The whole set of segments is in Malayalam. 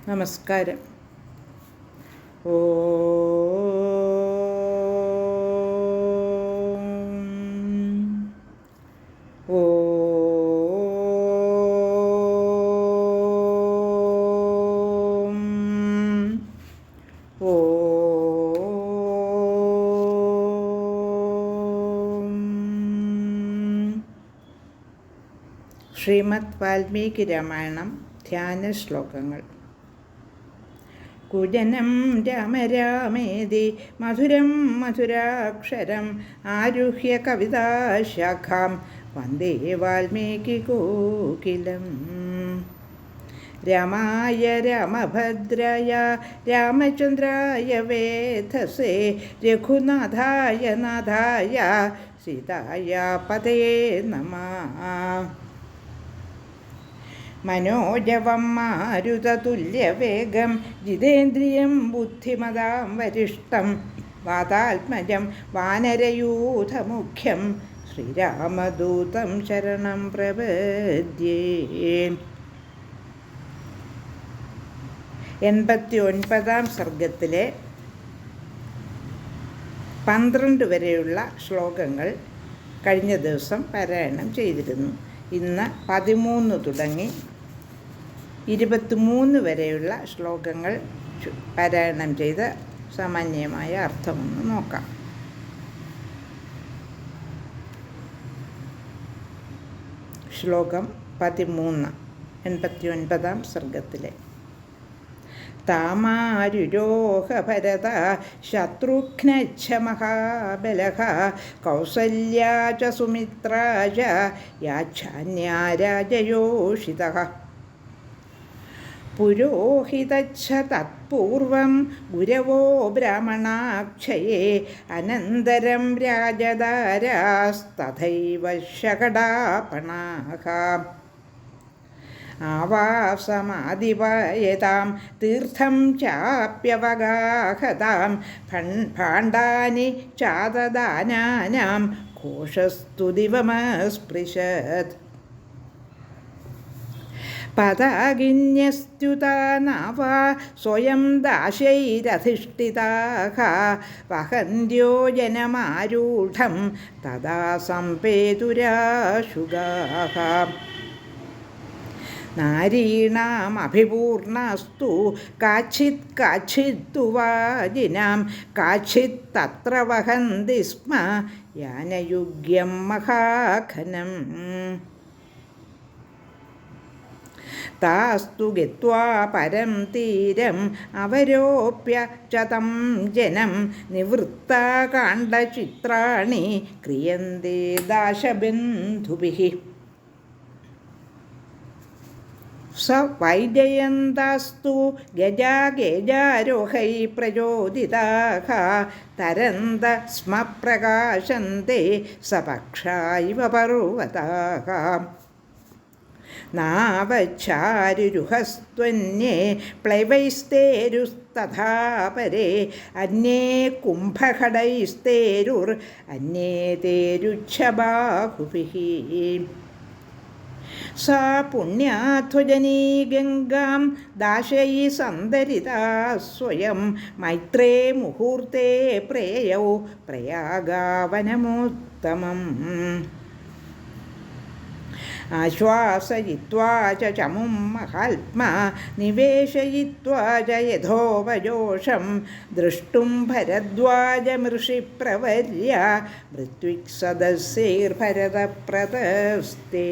നമസ്കാരം. ഓ ഓ ഓ ശ്രീമദ് വാൽമീകി രാമായണം ധ്യാന ശ്ലോകങ്ങൾ. കുജനം രാമ രാമേതി മധുരം മധുരാക്ഷരം ആരുഹ്യ കവിതാശാഖാം വന്ദേ വാൽമീകി കോകിലം. രാമായ രാമഭദ്രായ രാമചന്ദ്രായ വേധസേ രഘുനാഥായ നാഥായ സീതായ പതയേ നമഃ. മനോജവം മാരുതതുല്യവേഗം ജിതേന്ദ്രിയം ബുദ്ധിമതാം വരിഷ്ടം വാതാത്മജം വാനരയൂഥമുഖ്യം ശ്രീരാമദൂതം ശരണം പ്രപദ്യേ. 89-ാം സർഗത്തിലെ 12 വരെയുള്ള ശ്ലോകങ്ങൾ കഴിഞ്ഞ ദിവസം പാരായണം ചെയ്തിരുന്നു. ഇന്ന് 13 തുടങ്ങി 23 വരെയുള്ള ശ്ലോകങ്ങൾ പാരായണം ചെയ്ത് സാമാന്യമായ അർത്ഥമൊന്ന് നോക്കാം. ശ്ലോകം 13, 89-ാം സർഗത്തിലെ. താമാരുരോഹ ഭരത ശത്രുഘ്നച്ഛ മഹാബലഃ കൗസല്യാ ച സുമിത്രാ ച യാച്ഛാന്യാ രാജയോഷിതഃ. പുരോഹിതച്ഛ തത്പൂർവം ഗുരവോ ബ്രാഹ്മണാക്ഷയേ അനന്തരം രാജദാരാസ്തഥൈവ ശകടാപണാഃ. ആവാസമാദിപയതാം തീർത്ഥം ചാപ്യവഗാഹതാം ഭാണ്ഡാനി ചാദദാനാനാം ഘോഷസ്തുതിവമസ്പൃശത്. പതാകിന്യസ്ത്യുതാ നാവാ സ്വയം ദാശൈരധിഷ്ഠിതാഃ വഹന്ത്യോ ജനമാരൂഢം തദാ സംപേതുരാശുഗാഃ. നാരീണാമഭിപൂർണാസ്തു കാച്ചിത് കാച്ചിത്തു വാജിനാം കാച്ചിത് തത്ര വഹന്തി സ്മ യാനയുഗ്യം മഹാഘനം. താസ്തു ഗത്വാ പരം തീരം അവരോപ്യ ച തം ജനം നിവൃത്താ കാണ്ഡചിത്രാണി ക്രിയന്തെ ദാശബന്ധുഭിഃ. സ വൈജയന്താസ്തു ഗജാഗേജാരോഹൈ പ്രചോദിതാഃ തരന്ത സ്മ പ്രകാശന്തെ സപക്ഷാ ഇവ പർവതാഃ. നാവച്ചാരുരുഹസ്ത്വന്യേ പ്ലവൈസ്തേരുസ്തഥാ പരേ അന്യേ കുംഭഖഡൈസ്തേരുർ അന്യേ തേരുച്ഛബാഹുഭിഃ. സാ പുണ്യാധ്വജനീ ഗംഗാം ദാശയി സന്തരിതാ സ്വയം മൈത്രേ മുഹൂർത്തേ പ്രേയൗ പ്രയാഗാവനമോത്തമം. ആശ്വാസയിത്വാ ച ചമും മഹാത്മാ നിവേശയിത്വാ ച യഥോപജോഷം ദൃഷ്ടും ഭരദ്വാജമൃഷി പ്രവർയ മൃത്വിക് സദസ്യൈർഭരതപ്രതസ്തേ.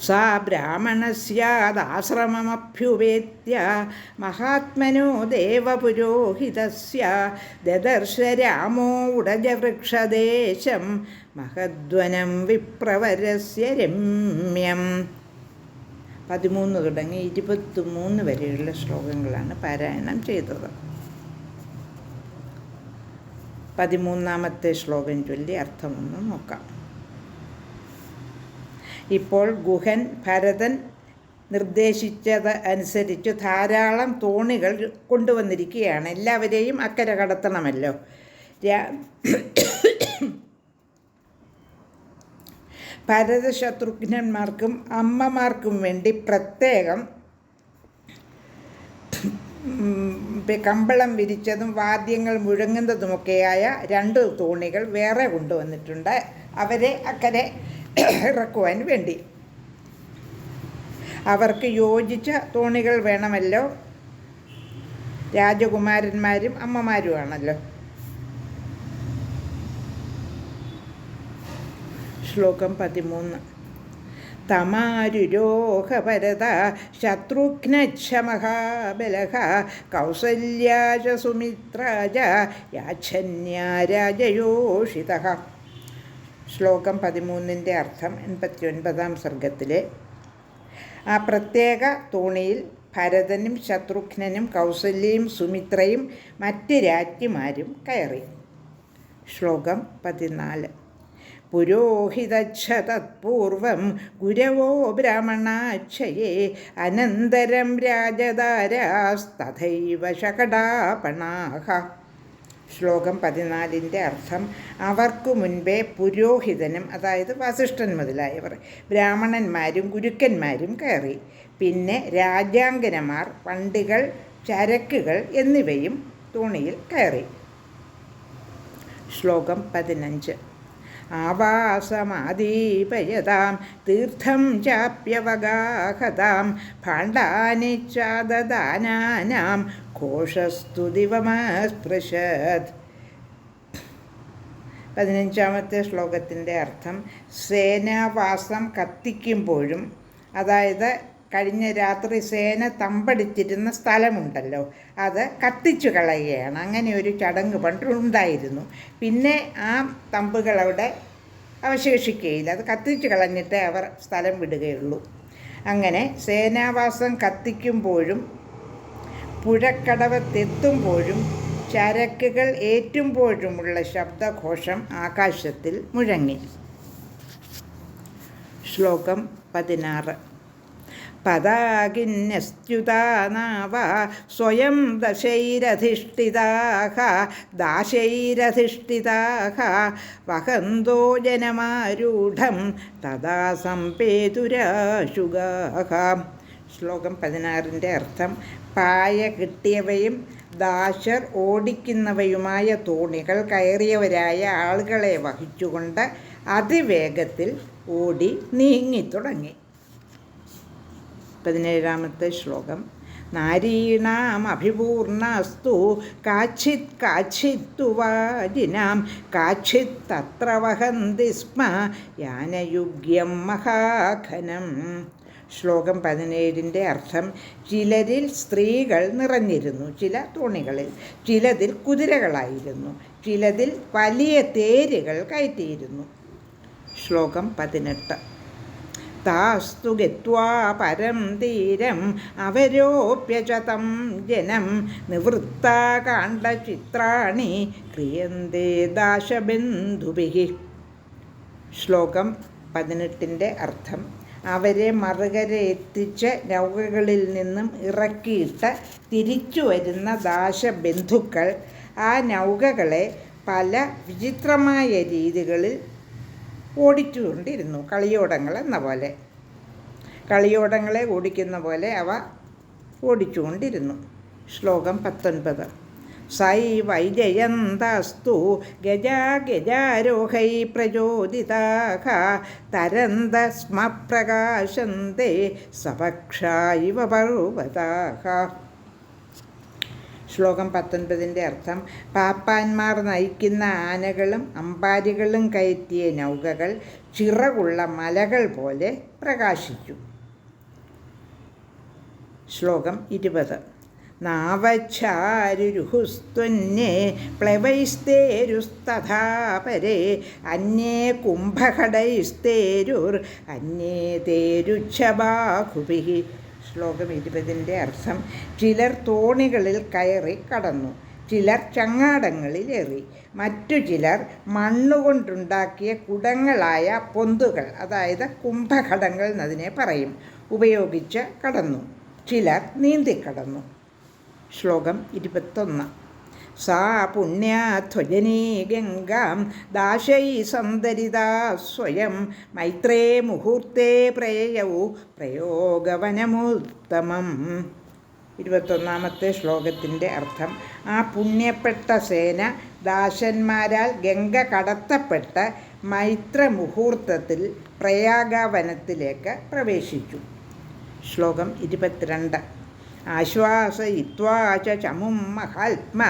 സാ ബ്രാഹ്മണസ്യാദാശ്രമമഭ്യുപേത്യ മഹാത്മനോ ദേവപുരോഹിതസ്യ ദദർശ രാമോ ഉടജവൃക്ഷദേശം മഹദ്വനം വിപ്രവരസ്യ രമ്യം. 13 തുടങ്ങി 23 വരെയുള്ള ശ്ലോകങ്ങളാണ് പാരായണം ചെയ്തത്. 13ാമത്തെ ശ്ലോകം ചൊല്ലി അർത്ഥമൊന്ന് നോക്കാം. ഇപ്പോൾ ഗുഹൻ ഭരതൻ നിർദ്ദേശിച്ചത് അനുസരിച്ച് ധാരാളം തോണികൾ കൊണ്ടുവന്നിരിക്കുകയാണ്. എല്ലാവരെയും അക്കരെ കടത്തണമല്ലോ. ഭരതശത്രുഘ്നന്മാർക്കും അമ്മമാർക്കും വേണ്ടി പ്രത്യേകം കമ്പളം വിരിച്ചതും വാദ്യങ്ങൾ മുഴങ്ങുന്നതുമൊക്കെയായ 2 തോണികൾ വേറെ കൊണ്ടുവന്നിട്ടുണ്ട്, അവരെ അക്കരെ ഇറക്കുവാൻ വേണ്ടി. അവർക്ക് യോജിച്ച തോണികൾ വേണമല്ലോ, രാജകുമാരന്മാരും അമ്മമാരുമാണല്ലോ. ശ്ലോകം 13. തമാരുരോഹപരത ശത്രുഘ്നച്ഛ മഹാബലഃ കൗസല്യാച സുമിത്രാച യാച്ഛന്യാ രാജയോഷിതഃ. ശ്ലോകം 13-ന്റെ അർത്ഥം 89-ാം സർഗത്തിലെ ആ പ്രത്യേക തോണിയിൽ ഭരതനും ശത്രുഘ്നനും കൗസല്യയും സുമിത്രയും മറ്റ് രാജ്ഞിമാരും കയറി. ശ്ലോകം 14. പുരോഹിതച്ഛ തത്പൂർവം ഗുരവോ ബ്രാഹ്മണാച്ഛയേ അനന്തരം രാജധാരാസ്തഥൈവ ശകടാപണാഃ. ശ്ലോകം 14-ന്റെ അർത്ഥം അവർക്കു മുൻപേ പുരോഹിതനും, അതായത് വസിഷ്ഠൻ മുതലായവർ, ബ്രാഹ്മണന്മാരും ഗുരുക്കന്മാരും കയറി. പിന്നെ രാജാംഗനമാർ, വണ്ടികൾ, ചരക്കുകൾ എന്നിവയും തോണിയിൽ കയറി. ശ്ലോകം 15. ആവാസമാദീപയതാം തീർത്ഥം ചാപ്യവഗാഹതാം ഭാണ്ഡാനി ചാദദാനാനാം ഘോഷസ്തുതിവമസ്പൃശത്. 15-ാമത്തെ ശ്ലോകത്തിൻ്റെ അർത്ഥം സേനാവാസം കത്തിക്കുമ്പോഴും, അതായത് കഴിഞ്ഞ രാത്രി സേന തമ്പടിച്ചിരുന്ന സ്ഥലമുണ്ടല്ലോ, അത് കത്തിച്ചു കളയുകയാണ്. അങ്ങനെ ഒരു ചടങ്ങ് പണ്ടുണ്ടായിരുന്നു. പിന്നെ ആ തമ്പുകൾ അവിടെ അവശേഷിക്കുകയില്ല, അത് കത്തിച്ചു കളഞ്ഞിട്ടേ അവർ സ്ഥലം വിടുകയുള്ളൂ. അങ്ങനെ സേനാവാസം കത്തിക്കുമ്പോഴും പുഴക്കടവത്തെത്തുമ്പോഴും ചരക്കുകൾ ഏറ്റുമ്പോഴുമുള്ള ശബ്ദഘോഷം ആകാശത്തിൽ മുഴങ്ങി. ശ്ലോകം 16. പതാകിന്യസ്ത്യുതാ നാവ സ്വയം ദശൈരധിഷ്ഠിതാഃ ദാശൈരധിഷ്ഠിതാഃ വഹന്തോ ജനമാരൂഢം തഥാ സംപേതുരാശുഗാഃ. ശ്ലോകം 16-ന്റെ അർത്ഥം പായ കിട്ടിയവയും ദാശർ ഓടിക്കുന്നവയുമായ തോണികൾ കയറിയവരായ ആളുകളെ വഹിച്ചുകൊണ്ട് അതിവേഗത്തിൽ ഓടി നീങ്ങിത്തുടങ്ങി. 17-ാമത്തെ ശ്ലോകം. നാരീണാമഭിപൂർണാസ്തു കാച്ചിത് കാച്ചിത്തു വാജിനാം കാച്ചിത് തത്ര വഹന്തി സ്മ യാനയുഗ്യം മഹാഘനം. ശ്ലോകം 17-ന്റെ അർത്ഥം ചിലരിൽ സ്ത്രീകൾ നിറഞ്ഞിരുന്നു, ചില തോണികളിൽ. ചിലതിൽ കുതിരകളായിരുന്നു, ചിലതിൽ വലിയ തേരുകൾ കയറ്റിയിരുന്നു. ശ്ലോകം 18. താസ്തു ഗത്വാ പരം തീരം അവരോപ്യ ച തം ജനം നിവൃത്താകാണ്ഡചിത്രാണി ക്രിയന്തേ ദാശബന്ധുഭിഃ. ശ്ലോകം 18-ന്റെ അർത്ഥം അവരെ മറുകര എത്തിച്ച് നൗകകളിൽ നിന്നും ഇറക്കിയിട്ട് തിരിച്ചു വരുന്ന ദാശബന്ധുക്കൾ ആ നൗകകളെ പല വിചിത്രമായ രീതികളിൽ ഓടിച്ചുകൊണ്ടിരുന്നു. കളിയോടങ്ങൾ എന്ന പോലെ, കളിയോടങ്ങളെ ഓടിക്കുന്ന പോലെ അവ ഓടിച്ചുകൊണ്ടിരുന്നു. ശ്ലോകം 19. സൈ വൈജയന്താസ്തു ഗജാഗജാരോഹൈ പ്രചോദിതാഃ തരന്ത സ്മ പ്രകാശന്തേ സപക്ഷാ ഇവ പർവ്വതാഃ. ശ്ലോകം 19-ന്റെ അർത്ഥം പാപ്പാന്മാർ നയിക്കുന്ന ആനകളും അമ്പാരികളും കയറ്റിയ നൗകകൾ ചിറകുള്ള മലകൾ പോലെ പ്രകാശിച്ചു. ശ്ലോകം 20. നാവച്ചാരുരുഹുസ്ത്വന്യേ പ്ലവൈസ്തേരുസ്തഥാപരേ അന്യേ കുംഭഘടൈസ്തേരുർ അന്യേ തേരുച്ഛബാഹുഭിഃ. ശ്ലോകം 20-ന്റെ അർത്ഥം ചിലർ തോണികളിൽ കയറി കടന്നു, ചിലർ ചങ്ങാടങ്ങളിലേറി, മറ്റു ചിലർ മണ്ണുകൊണ്ടുണ്ടാക്കിയ കുടങ്ങളായ പൊന്തുകൾ, അതായത് കുംഭഘടങ്ങൾ എന്നതിനെ പറയും, ഉപയോഗിച്ച് കടന്നു. ചിലർ നീന്തിക്കടന്നു. ശ്ലോകം 21. സാ പുണ്യാ ധ്വജനീ ഗംഗാം ദാശൈ സന്തരിതാ സ്വയം മൈത്രേ മുഹൂർത്തേ പ്രയയൗ പ്രയോഗവനമുത്തമം. 21 ശ്ലോകത്തിൻ്റെ അർത്ഥം: ആ പുണ്യപ്പെട്ട സേന ദാസന്മാരാൽ ഗംഗ കടത്തപ്പെട്ട മൈത്രമുഹൂർത്തത്തിൽ പ്രയാഗവനത്തിലേക്ക് പ്രവേശിച്ചു. ശ്ലോകം 22. ആശ്വാസയിത്വാ ച ചമും മഹാത്മാ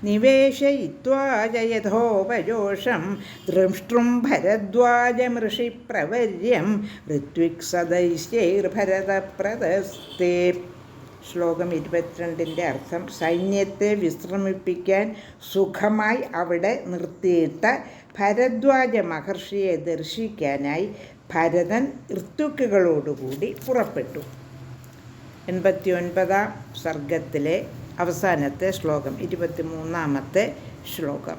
നിവേശയിത്വാ ച യഥോപജോഷം ദൃഷ്ട്രും ഭരദ്വാജമൃഷിപ്രവര്യം ഋത്വിക്സദൈശ്യൈർഭരതപ്രദസ്തേ. ശ്ലോകം 22ൻ്റെ അർത്ഥം: സൈന്യത്തെ വിശ്രമിപ്പിക്കാൻ സുഖമായി അവിടെ നിർത്തിയിട്ട് ഭരദ്വാജ മഹർഷിയെ ദർശിക്കാനായി ഭരതൻ ഋത്വിക്കുകളോടുകൂടി പുറപ്പെട്ടു. 89 സർഗത്തിലെ അവസാനത്തെ ശ്ലോകം, 23 ശ്ലോകം.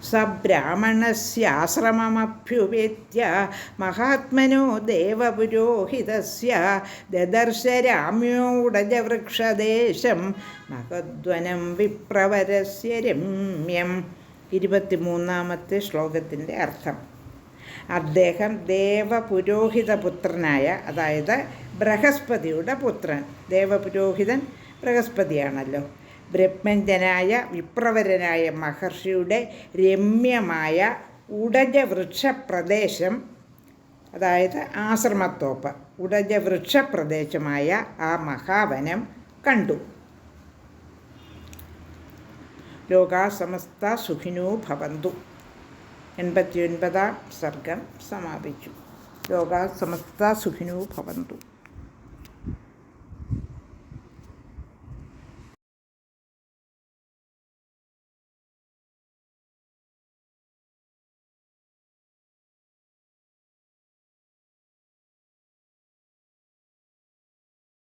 സബ്രാഹ്മണസ്യാശ്രമമഭ്യുപേത്യ മഹാത്മനോ ദേവപുരോഹിതസ്യ ദദർശ രാമ്യോടജവൃക്ഷദേശം മഹദ്വനം വിപ്രവരസ്യ രമ്യം. 23 ശ്ലോകത്തിൻ്റെ അർത്ഥം: അദ്ദേഹം ദേവപുരോഹിതപുത്രനായ, അതായത് ബൃഹസ്പതിയുടെ പുത്രൻ, ദേവപുരോഹിതൻ ബൃഹസ്പതിയാണല്ലോ, ബ്രഹ്മഞ്ജനായ വിപ്രവരനായ മഹർഷിയുടെ രമ്യമായ ഉടജവൃക്ഷപ്രദേശം, അതായത് ആശ്രമത്തോപ്പ്, ഉടജവൃക്ഷപ്രദേശമായ ആ മഹാവനം കണ്ടു. ലോകാ സമസ്ത സുഖിനോ ഭവന്തു. 89 സർഗം സമാപിച്ചു. ലോകാ സമസ്ത സുഖിനോ ഭവന്തു.